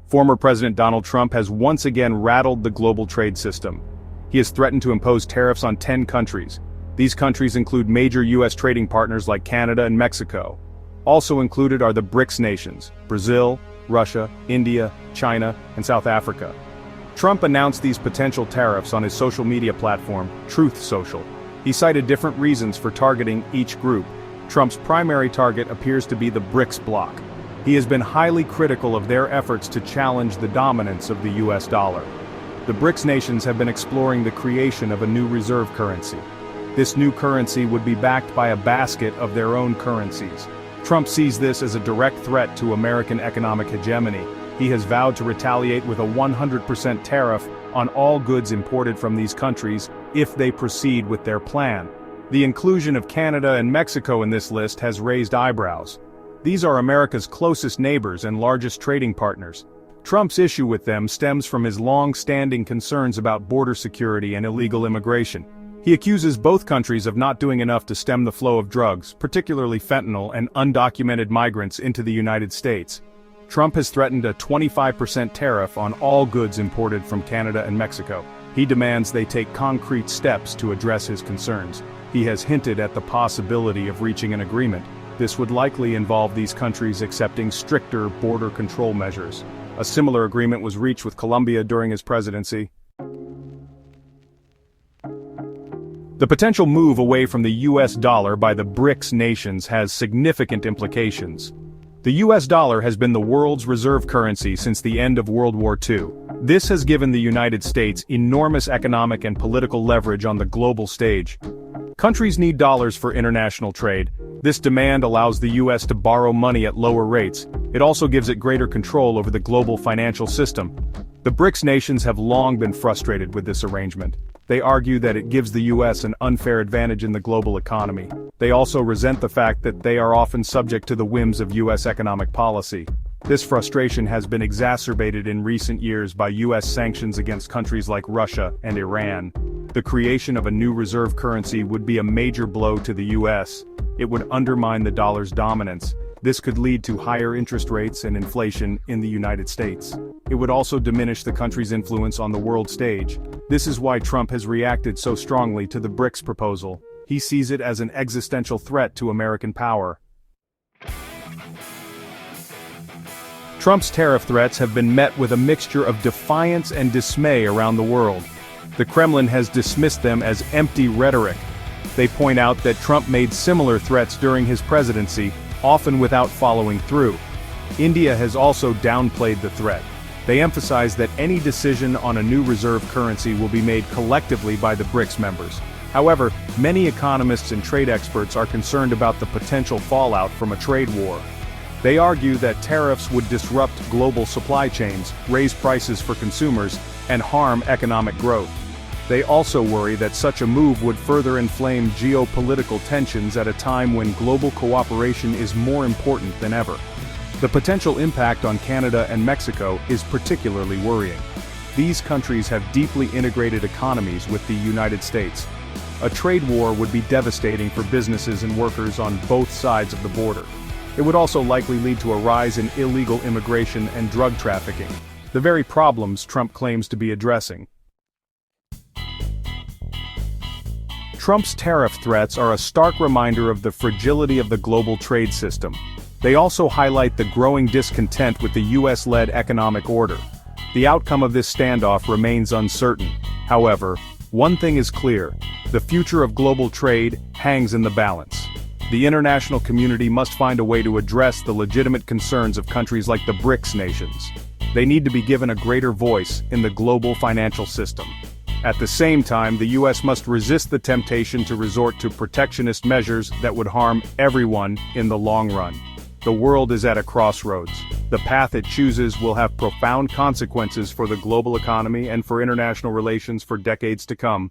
Former President Donald Trump has once again rattled the global trade system. He has threatened to impose tariffs on 10 countries. These countries include major U.S. trading partners like Canada and Mexico. Also included are the BRICS nations: Brazil, Russia, India, China, and South Africa. Trump announced these potential tariffs on his social media platform, Truth Social. He cited different reasons for targeting each group. Trump's primary target appears to be the BRICS bloc. He has been highly critical of their efforts to challenge the dominance of the US dollar. The BRICS nations have been exploring the creation of a new reserve currency. This new currency would be backed by a basket of their own currencies. Trump sees this as a direct threat to American economic hegemony. He has vowed to retaliate with a 100% tariff on all goods imported from these countries if they proceed with their plan. The inclusion of Canada and Mexico in this list has raised eyebrows. These are America's closest neighbors and largest trading partners. Trump's issue with them stems from his long-standing concerns about border security and illegal immigration. He accuses both countries of not doing enough to stem the flow of drugs, particularly fentanyl and undocumented migrants, into the United States. Trump has threatened a 25% tariff on all goods imported from Canada and Mexico. He demands they take concrete steps to address his concerns. He has hinted at the possibility of reaching an agreement. This would likely involve these countries accepting stricter border control measures. A similar agreement was reached with Colombia during his presidency. The potential move away from the US dollar by the BRICS nations has significant implications. The US dollar has been the world's reserve currency since the end of World War II. This has given the United States enormous economic and political leverage on the global stage. Countries need dollars for international trade. This demand allows the US to borrow money at lower rates. It also gives it greater control over the global financial system. The BRICS nations have long been frustrated with this arrangement. They argue that it gives the US an unfair advantage in the global economy. They also resent the fact that they are often subject to the whims of US economic policy. This frustration has been exacerbated in recent years by US sanctions against countries like Russia and Iran. The creation of a new reserve currency would be a major blow to the US. It would undermine the dollar's dominance. This could lead to higher interest rates and inflation in the United States. It would also diminish the country's influence on the world stage. This is why Trump has reacted so strongly to the BRICS proposal. He sees it as an existential threat to American power. Trump's tariff threats have been met with a mixture of defiance and dismay around the world. The Kremlin has dismissed them as empty rhetoric. They point out that Trump made similar threats during his presidency, often without following through. India has also downplayed the threat. They emphasize that any decision on a new reserve currency will be made collectively by the BRICS members. However, many economists and trade experts are concerned about the potential fallout from a trade war. They argue that tariffs would disrupt global supply chains, raise prices for consumers, and harm economic growth. They also worry that such a move would further inflame geopolitical tensions at a time when global cooperation is more important than ever. The potential impact on Canada and Mexico is particularly worrying. These countries have deeply integrated economies with the United States. A trade war would be devastating for businesses and workers on both sides of the border. It would also likely lead to a rise in illegal immigration and drug trafficking, the very problems Trump claims to be addressing. Trump's tariff threats are a stark reminder of the fragility of the global trade system. They also highlight the growing discontent with the US-led economic order. The outcome of this standoff remains uncertain. However, one thing is clear: the future of global trade hangs in the balance. The international community must find a way to address the legitimate concerns of countries like the BRICS nations. They need to be given a greater voice in the global financial system. At the same time, the US must resist the temptation to resort to protectionist measures that would harm everyone in the long run. The world is at a crossroads. The path it chooses will have profound consequences for the global economy and for international relations for decades to come.